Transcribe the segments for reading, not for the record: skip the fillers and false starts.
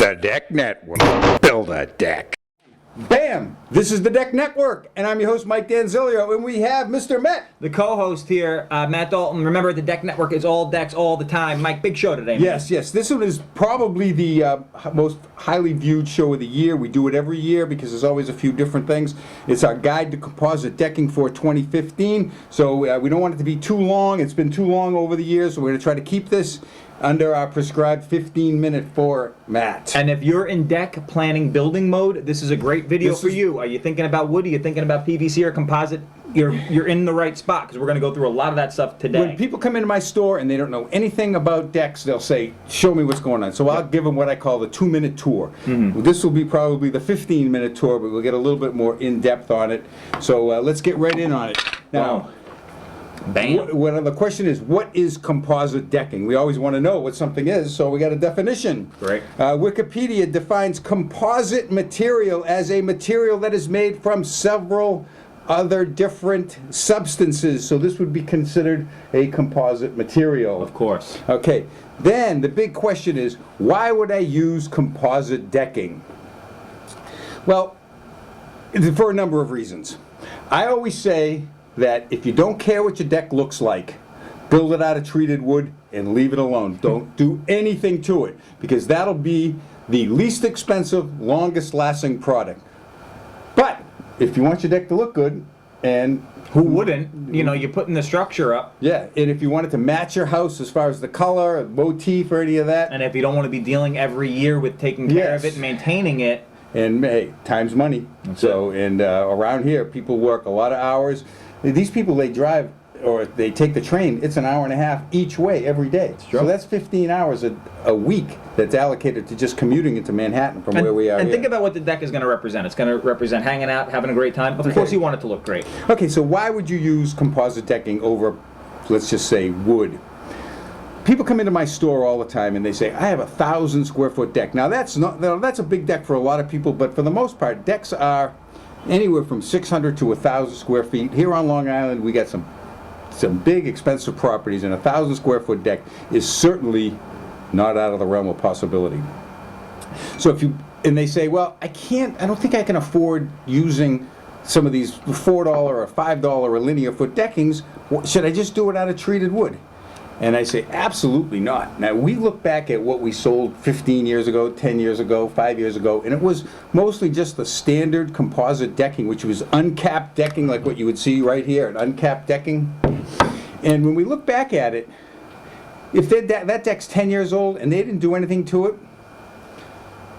The Deck Network. Build a deck. Bam! This is the Deck Network, and I'm your host, Mike Danzilio, and we have Mr. Met. The co-host here, Matt Dalton. Remember, the Deck Network is all decks all the time. Mike, big show today, man. Yes. This one is probably the most highly viewed show of the year. We do it every year because there's always a few different things. It's our guide to composite decking for 2015. So we don't want it to be too long. It's been too long over the years, so we're going to try to keep this under our prescribed 15-minute format. And if you're in deck planning building mode, this is a great video for you. Are you thinking about wood? Are you thinking about PVC or composite? You're in the right spot because we're going to go through a lot of that stuff today. When people come into my store and they don't know anything about decks, they'll say, show me what's going on. So I'll give them what I call the 2-minute tour. This will be probably the 15-minute tour, but we'll get a little bit more in-depth on it. So let's get right in on it. Now, bam. The question is, what is composite decking? We always want to know what something is, so we got a definition. Great. Wikipedia defines composite material as a material that is made from several other different substances. So this would be considered a composite material. Of course. Okay. Then the big question is, why would I use composite decking? Well, for a number of reasons. I always say that if you don't care what your deck looks like, build it out of treated wood and leave it alone. Don't do anything to it, because that'll be the least expensive, longest lasting product. But if you want your deck to look good, and who wouldn't? You know, you're putting the structure up. Yeah, and if you want it to match your house as far as the color, motif, or any of that. And if you don't want to be dealing every year with taking care of it and maintaining it. And hey, time's money. Around here, people work a lot of hours. These people, they drive or they take the train, it's an hour and a half each way every day. So that's 15 hours a week that's allocated to just commuting into Manhattan from where we are. And think about what the deck is going to represent. It's going to represent hanging out, having a great time. Of course you want it to look great. Okay, so why would you use composite decking over, let's just say, wood? People come into my store all the time and they say, I have a 1,000 square foot deck. Now that's a big deck for a lot of people, but for the most part, decks are anywhere from 600 to 1,000 square feet. Here on Long Island, we got some big expensive properties, and a 1,000 square foot deck is certainly not out of the realm of possibility. So they say, well, I don't think I can afford using some of these $4 or $5 a linear foot deckings. Should I just do it out of treated wood? And I say, absolutely not. Now, we look back at what we sold 15 years ago, 10 years ago, 5 years ago, and it was mostly just the standard composite decking, which was uncapped decking, like what you would see right here, an uncapped decking. And when we look back at it, if that deck's 10 years old and they didn't do anything to it,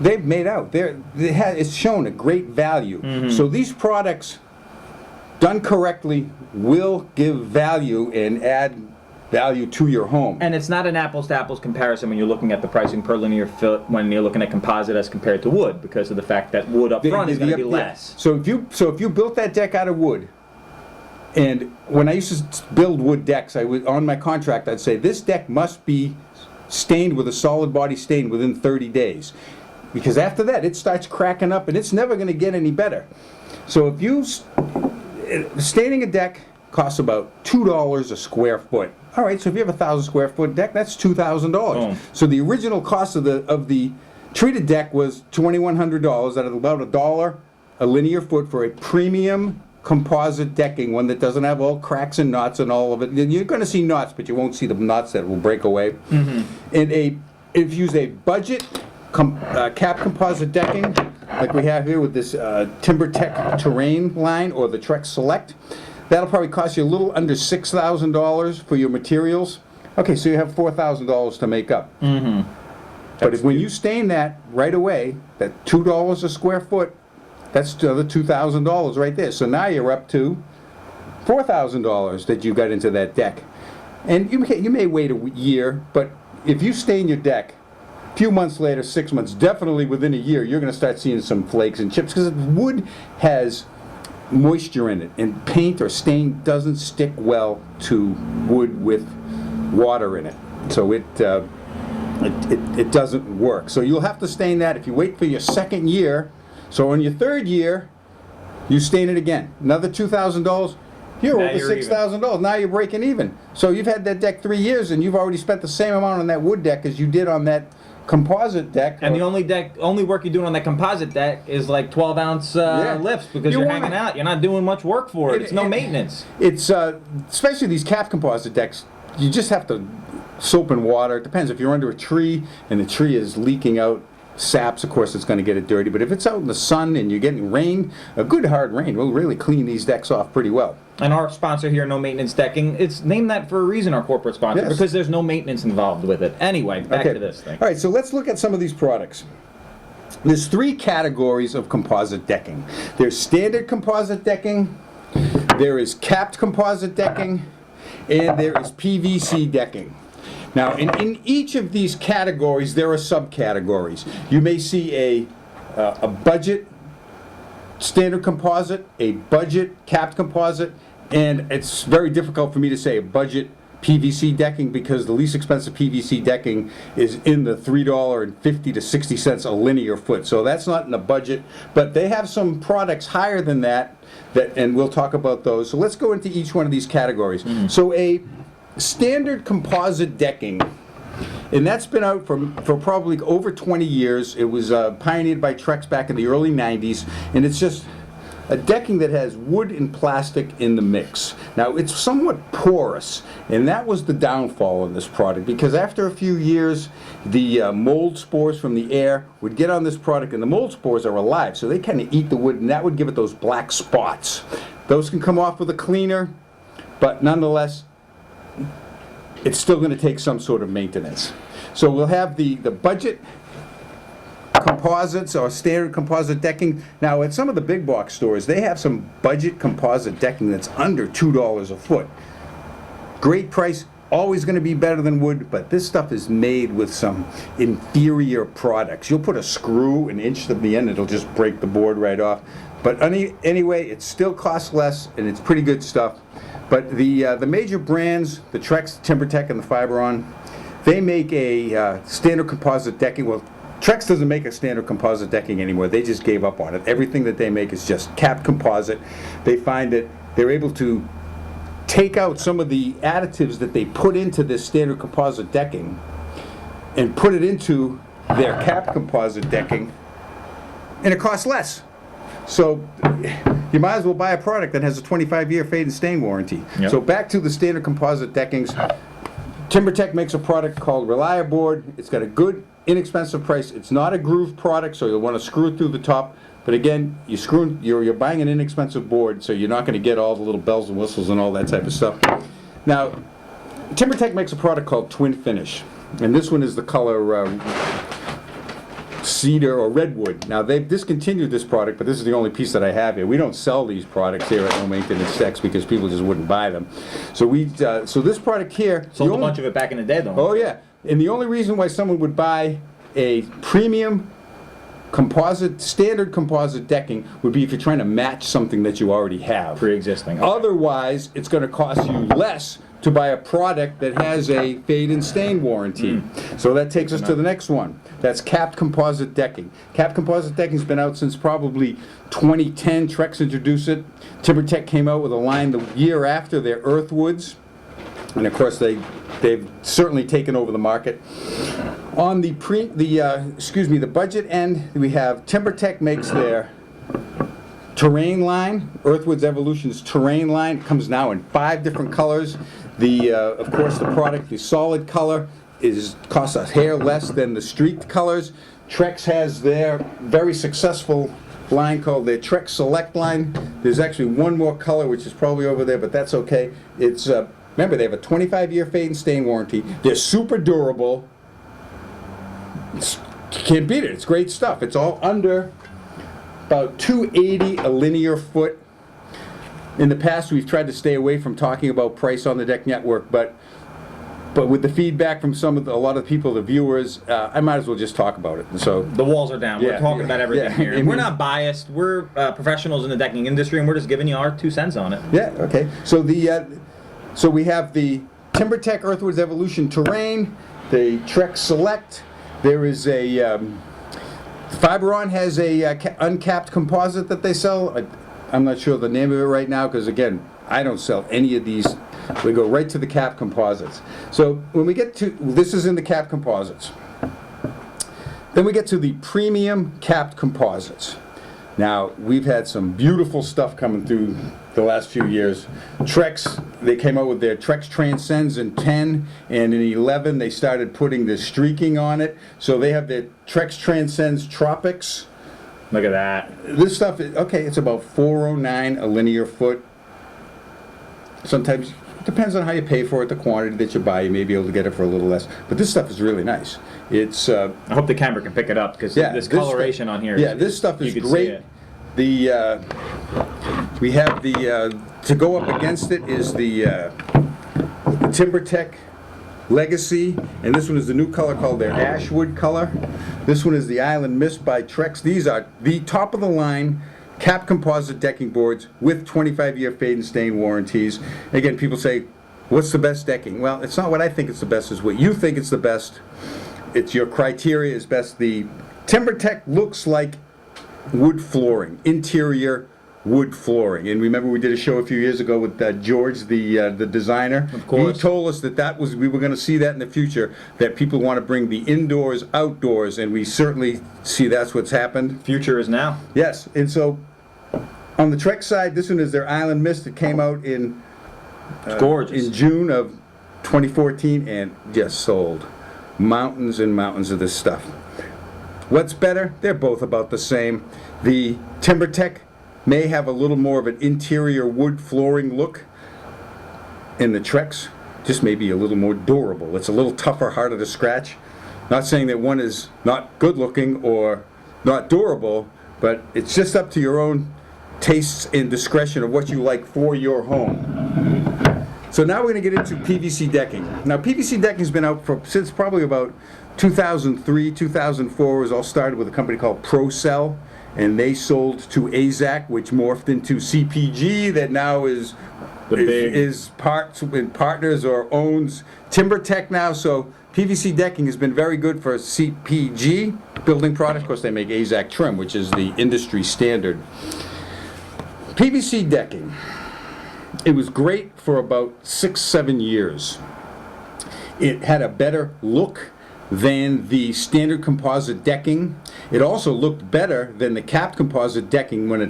they've made out. It's shown a great value. So these products, done correctly, will give value and add value to your home. And it's not an apples to apples comparison when you're looking at the pricing per linear foot when you're looking at composite as compared to wood, because of the fact that wood up front is going to be less. So if you built that deck out of wood, and when I used to build wood decks, on my contract I'd say this deck must be stained with a solid body stain within 30 days, because after that it starts cracking up and it's never going to get any better. So if you staining a deck costs about $2 a square foot. All right, so if you have a 1,000 square foot deck, that's $2,000. So the original cost of the treated deck was $2,100. That is about $1 a linear foot for a premium composite decking, one that doesn't have all cracks and knots and all of it. You're going to see knots, but you won't see the knots that will break away. And if you use a budget cap composite decking, like we have here with this TimberTech Terrain line or the Trex Select, that'll probably cost you a little under $6,000 for your materials. Okay, so you have $4,000 to make up. But when you stain that right away, that $2 a square foot, that's the $2,000 right there. So now you're up to $4,000 that you got into that deck. And you may wait a year, but if you stain your deck, a few months later, 6 months, definitely within a year, you're going to start seeing some flakes and chips, because wood has moisture in it, and paint or stain doesn't stick well to wood with water in it, so it doesn't work. So you'll have to stain that. If you wait for your second year, so in your third year you stain it again, another $2,000, you're over $6,000. Now you're breaking even. So you've had that deck 3 years and you've already spent the same amount on that wood deck as you did on that composite deck. And the only work you're doing on that composite deck is like 12-ounce lifts because you're hanging out. You're not doing much work for it. It's no maintenance. It's especially these cap composite decks. You just have to soap and water. It depends if you're under a tree and the tree is leaking out saps. Of course, it's going to get it dirty. But if it's out in the sun and you're getting rain, a good hard rain will really clean these decks off pretty well. And our sponsor here, No Maintenance Decking, it's named that for a reason, our corporate sponsor, Yes. because there's no maintenance involved with it. Anyway, back to this thing. All right, so let's look at some of these products. There's 3 categories of composite decking. There's standard composite decking, there is capped composite decking, and there is PVC decking. Now, in each of these categories, there are subcategories. You may see a budget standard composite, a budget capped composite, and it's very difficult for me to say a budget PVC decking because the least expensive PVC decking is in the $3.50 to 60 cents a linear foot. So that's not in the budget, but they have some products higher than that, and we'll talk about those. So let's go into each one of these categories. So a standard composite decking, and that's been out for probably over 20 years. It was pioneered by Trex back in the early 90s, and it's just a decking that has wood and plastic in the mix. Now, it's somewhat porous, and that was the downfall of this product, because after a few years, the mold spores from the air would get on this product, and the mold spores are alive, so they kind of eat the wood, and that would give it those black spots. Those can come off with a cleaner, but nonetheless, it's still going to take some sort of maintenance. So we'll have the budget composites or standard composite decking. Now at some of the big box stores, they have some budget composite decking that's under $2 a foot. Great price, always going to be better than wood, but this stuff is made with some inferior products. You'll put a screw an inch to the end, it'll just break the board right off. But anyway, it still costs less, and it's pretty good stuff. But the major brands, the Trex, TimberTech, and the Fiberon, they make a standard composite decking. Well, Trex doesn't make a standard composite decking anymore. They just gave up on it. Everything that they make is just capped composite. They find that they're able to take out some of the additives that they put into this standard composite decking and put it into their capped composite decking, and it costs less. So you might as well buy a product that has a 25-year fade and stain warranty. Yep. So back to the standard composite deckings. TimberTech makes a product called Reliaboard. It's got a good, inexpensive price. It's not a groove product, so you'll want to screw it through the top. But again, you're buying an inexpensive board, so you're not going to get all the little bells and whistles and all that type of stuff. Now, TimberTech makes a product called Twin Finish, and this one is the color cedar or redwood. Now they've discontinued this product, but this is the only piece that I have here. We don't sell these products here at No Maintenance Decks because people just wouldn't buy them. So so this product here Sold a bunch of it back in the day, though. Oh yeah, and the only reason why someone would buy a premium standard composite decking would be if you're trying to match something that you already have. Pre-existing. Okay. Otherwise, it's going to cost you less to buy a product that has a fade and stain warranty. So that takes us to the next one. That's capped composite decking. Capped composite decking's been out since probably 2010. Trex introduced it. TimberTech came out with a line the year after their Earthwoods, and of course they've certainly taken over the market. On the budget end, we have TimberTech makes their Terrain line, Earthwoods Evolution's Terrain line. It comes now in 5 different colors. Of course, the product, the solid color, costs a hair less than the streaked colors. Trex has their very successful line called their Trex Select line. There's actually one more color, which is probably over there, but that's okay. It's remember, they have a 25-year fade and stain warranty. They're super durable. You can't beat it. It's great stuff. It's all under about $280 a linear foot. In the past, we've tried to stay away from talking about price on the Deck Network, but with the feedback from a lot of the people, the viewers, I might as well just talk about it. And so the walls are down. We're talking about everything here. And we're not biased. We're professionals in the decking industry, and we're just giving you our 2 cents on it. Yeah. Okay. So so we have the TimberTech Earthwoods Evolution Terrain, the Trex Select. There is a Fiberon has a uncapped composite that they sell. I'm not sure the name of it right now because, again, I don't sell any of these. We go right to the cap composites. So when we get to, this is in the cap composites. Then we get to the premium capped composites. Now, we've had some beautiful stuff coming through the last few years. Trex, they came out with their Trex Transcends in 10, and in 11 they started putting the streaking on it. So they have the Trex Transcends Tropics. Look at that. This stuff, okay, it's about $409 a linear foot. Sometimes, it depends on how you pay for it, the quantity that you buy, you may be able to get it for a little less. But this stuff is really nice. It's I hope the camera can pick it up, because this coloration on here. Yeah, this stuff is you can great. see it. We have the to go up against it is the TimberTech Legacy, and this one is the new color called their Ashwood color. This one is the Island Mist by Trex. These are the top of the line cap composite decking boards with 25-year fade and stain warranties. Again, people say, what's the best decking? Well, it's not what I think it's the best, it's what you think it's the best. It's your criteria is best. The TimberTech looks like wood flooring, interior wood flooring. And remember, we did a show a few years ago with George, the designer. Of course. He told us that we were going to see that in the future, that people want to bring the indoors outdoors, and we certainly see that's what's happened. Future is now. Yes, and so on the Trex side, this one is their Island Mist. It came out in It's gorgeous. in June of 2014 and just sold mountains and mountains of this stuff. What's better? They're both about the same. The TimberTech may have a little more of an interior wood flooring look, and the Trex just may be a little more durable. It's a little tougher, harder to scratch. Not saying that one is not good looking or not durable, but it's just up to your own tastes and discretion of what you like for your home. So now we're going to get into PVC decking. Now PVC decking has been out since probably about 2003, 2004. It was all started with a company called ProCell, and they sold to AZAC, which morphed into CPG, that now is partners or owns TimberTech now. So PVC decking has been very good for CPG building products. Of course, they make AZAC trim, which is the industry standard. PVC decking. It was great for about 6-7 years. It had a better look than the standard composite decking. It also looked better than the capped composite decking when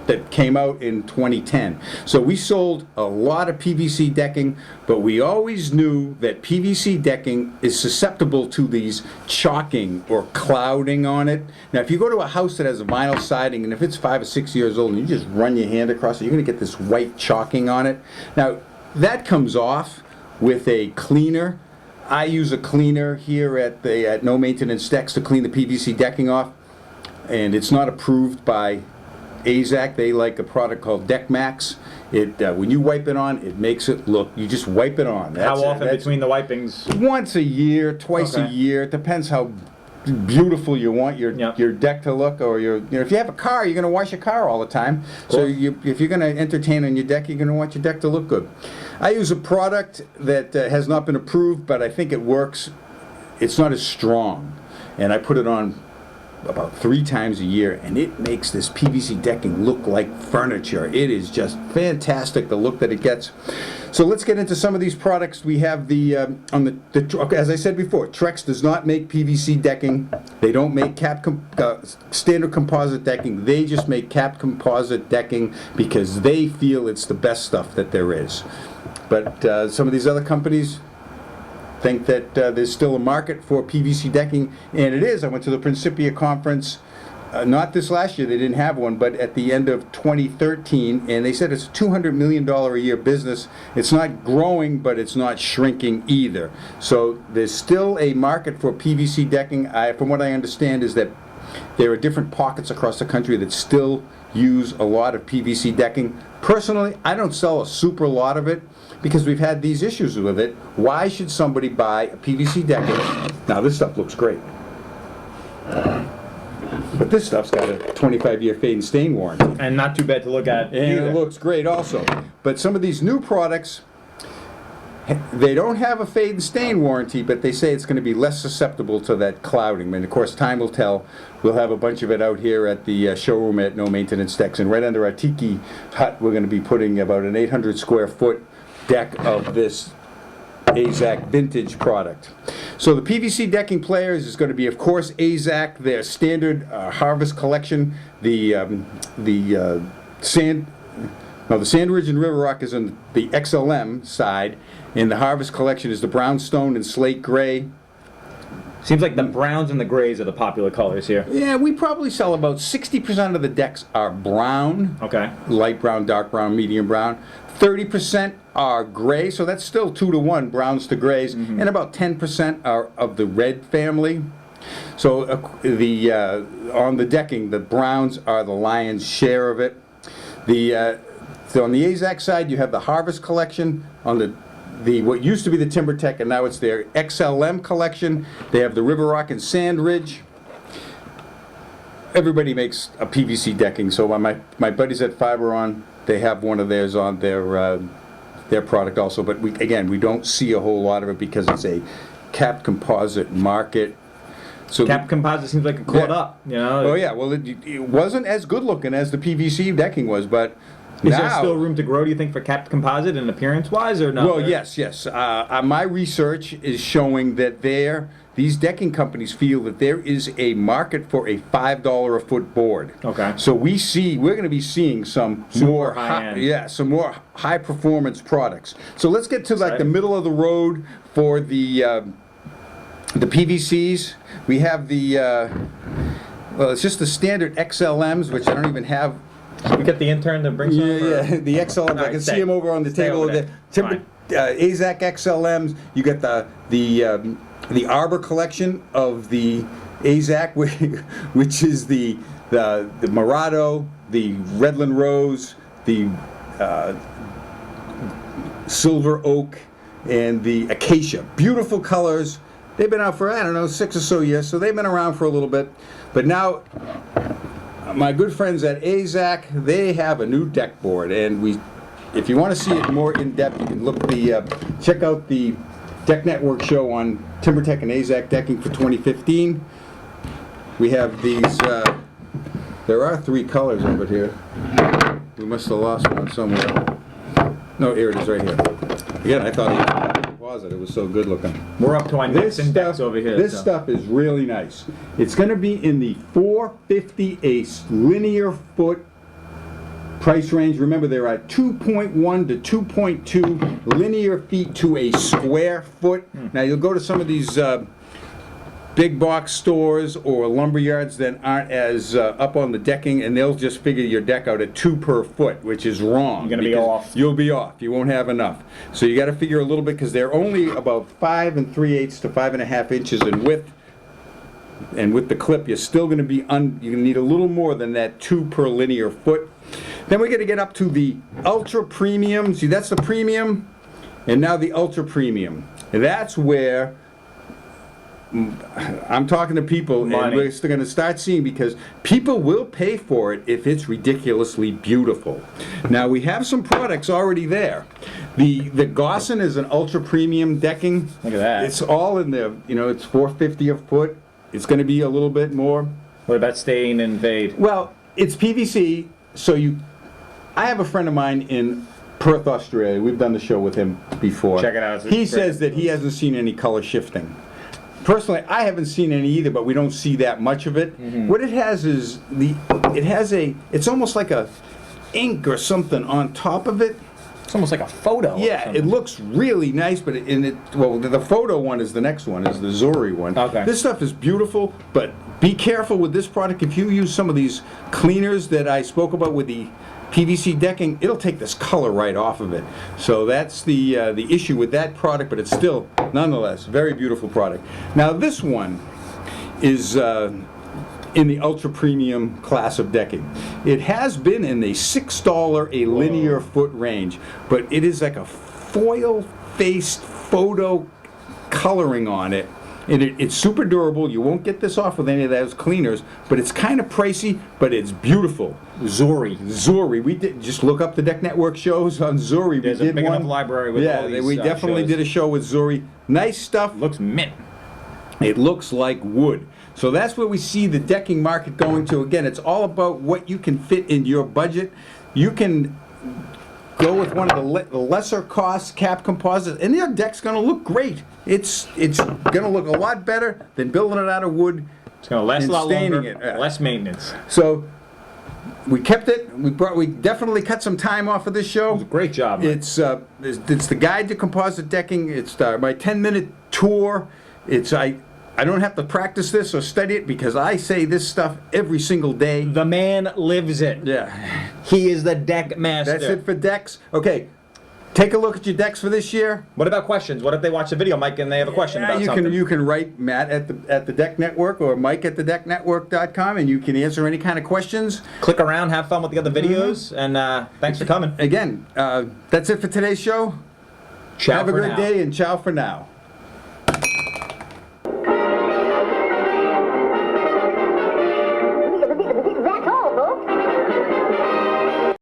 that came out in 2010. So we sold a lot of PVC decking, but we always knew that PVC decking is susceptible to these chalking or clouding on it. Now, if you go to a house that has a vinyl siding, and if it's 5 or 6 years old, and you just run your hand across it, you're going to get this white chalking on it. Now, that comes off with a cleaner. I use a cleaner here at No Maintenance Decks to clean the PVC decking off, and it's not approved by AZAC. They like a product called Deck Max. When you wipe it on, it makes it look, you just wipe it on. How often between the wipings? Once a year, twice a year. It depends how beautiful you want your deck to look, or if you have a car, you're going to wash your car all the time. So if you're going to entertain on your deck, you're going to want your deck to look good. I use a product that has not been approved, but I think it works. It's not as strong, and I put it on about 3 times a year, and it makes this PVC decking look like furniture. It is just fantastic, the look that it gets. So let's get into some of these products. We have as I said before, Trex does not make PVC decking. They don't make standard composite decking. They just make capped composite decking because they feel it's the best stuff that there is. But some of these other companies think that there's still a market for PVC decking, and it is. I went to the Principia conference, not this last year, they didn't have one, but at the end of 2013, and they said it's a $200 million a year business. It's not growing, but it's not shrinking either. So there's still a market for PVC decking. From what I understand is that there are different pockets across the country that still use a lot of PVC decking. Personally, I don't sell a super lot of it, because we've had these issues with it. Why should somebody buy a PVC decking? Now this stuff looks great, but this stuff's got a 25-year fade and stain warranty. And not too bad to look at And either. it looks great also. But some of these new products, they don't have a fade and stain warranty, but they say it's going to be less susceptible to that clouding. And of course, time will tell. We'll have a bunch of it out here at the showroom at No Maintenance Decks. And right under our tiki hut, we're going to be putting about an 800 square foot deck of this AZAC vintage product. So the PVC decking players is going to be, of course, AZAC, their standard Harvest collection. The Sand Ridge and River Rock is on the XLM side, and the Harvest collection is the brownstone and slate gray. Seems like the browns and the grays are the popular colors here. Yeah, we probably sell about 60% of the decks are brown. Okay. Light brown, dark brown, medium brown. 30% are gray, so that's still 2 to 1, browns to grays, and about 10% are of the red family. So on the decking, the browns are the lion's share of it. So on the AZAC side, you have the Harvest collection. On the what used to be the TimberTech, and now it's their XLM collection. They have the River Rock and Sand Ridge. Everybody makes a PVC decking, so my buddies at Fiberon, they have one of theirs on their product also. But we don't see a whole lot of it because it's a capped composite market. So Capped composite seems like it caught up, you know? Oh yeah, well it wasn't as good looking as the PVC decking was, but Is there still room to grow, do you think, for capped composite and appearance-wise, or no? Well, yes. My research is showing that these decking companies feel that there is a market for a $5 a foot board. Okay. So we're going to be seeing some more high-end. some more high performance products. So let's get to like the middle of the road for the PVCs. We have it's just the standard XLMs, which I don't even have. We get the intern to bring some over? Yeah, the XLMs. I can see them over on the table. The AZAC XLMs. You get the Arbor collection of the AZAC, which is the Murado, the Redland Rose, the Silver Oak, and the Acacia. Beautiful colors. They've been out for, I don't know, 6 or so years, so they've been around for a little bit. But now, my good friends at AZAC, they have a new deck board, and if you want to see it more in depth, you can check out the Deck Network show on TimberTech and AZAC decking for 2015. We have these. There are 3 colors over here. We must have lost one somewhere. No, here it is, right here. Again, I thought it was in the closet. It was so good looking. We're up to our next index over here. This stuff is really nice. It's going to be in the $4.50 a linear foot price range. Remember, there are 2.1 to 2.2 linear feet to a square foot. Now, you'll go to some of these big box stores or lumber yards that aren't as up on the decking, and they'll just figure your deck out at 2 per foot, which is wrong. You're going to be off. You'll be off. You won't have enough. So you got to figure a little bit, because they're only about 5 3/8 to 5.5 inches in width. And with the clip, you're still going to be you're going to need a little more than that 2 per linear foot. Then we're going to get up to the ultra premium. See, that's the premium, and now the ultra premium. And that's where I'm talking to people, and we're going to start seeing, because people will pay for it if it's ridiculously beautiful. Now, we have some products already there. The Gossan is an ultra premium decking. Look at that. It's all in there. You know, it's $4.50 a foot. It's going to be a little bit more. What about stain and fade? Well, it's PVC, so I have a friend of mine in Perth, Australia. We've done the show with him before. Check it out. He says that he hasn't seen any color shifting. Personally, I haven't seen any either, but we don't see that much of it. What it has is it's almost like a ink or something on top of it. It's almost like a photo. Yeah, it looks really nice, but the photo one is the next one, is the Zori one. Okay. This stuff is beautiful, but be careful with this product. If you use some of these cleaners that I spoke about with the PVC decking, it'll take this color right off of it. So that's the issue with that product, but it's still, nonetheless, very beautiful product. Now this one is in the ultra premium class of decking. It has been in the $6 a linear foot range, but it is like a foil-faced photo coloring on it. And it's super durable. You won't get this off with any of those cleaners, but it's kind of pricey, but it's beautiful. Zori. We did just look up the Deck Network shows on Zori. There's a big enough library with all these we definitely shows. did a show with Zori. Nice stuff. Looks mint. It looks like wood. So that's where we see the decking market going to. Again, it's all about what you can fit in your budget. You can go go with one of the lesser cost cap composites, and your deck's gonna look great. It's gonna look a lot better than building it out of wood. It's going to last a and lot staining longer, it. less maintenance. So we kept it. We definitely cut some time off of this show. Great job. Mike. It's the guide to composite decking. It's my 10-minute tour. I don't have to practice this or study it because I say this stuff every single day. The man lives it. Yeah. He is the deck master. That's it for decks. Okay. Take a look at your decks for this year. What about questions? What if they watch the video, Mike, and they have a question about something? You can write Matt at the Deck Network or Mike at thedecknetwork.com, and you can answer any kind of questions. Click around, have fun with the other videos, and thanks for coming. Again, that's it for today's show. Ciao Have a for great now. day, and ciao for now.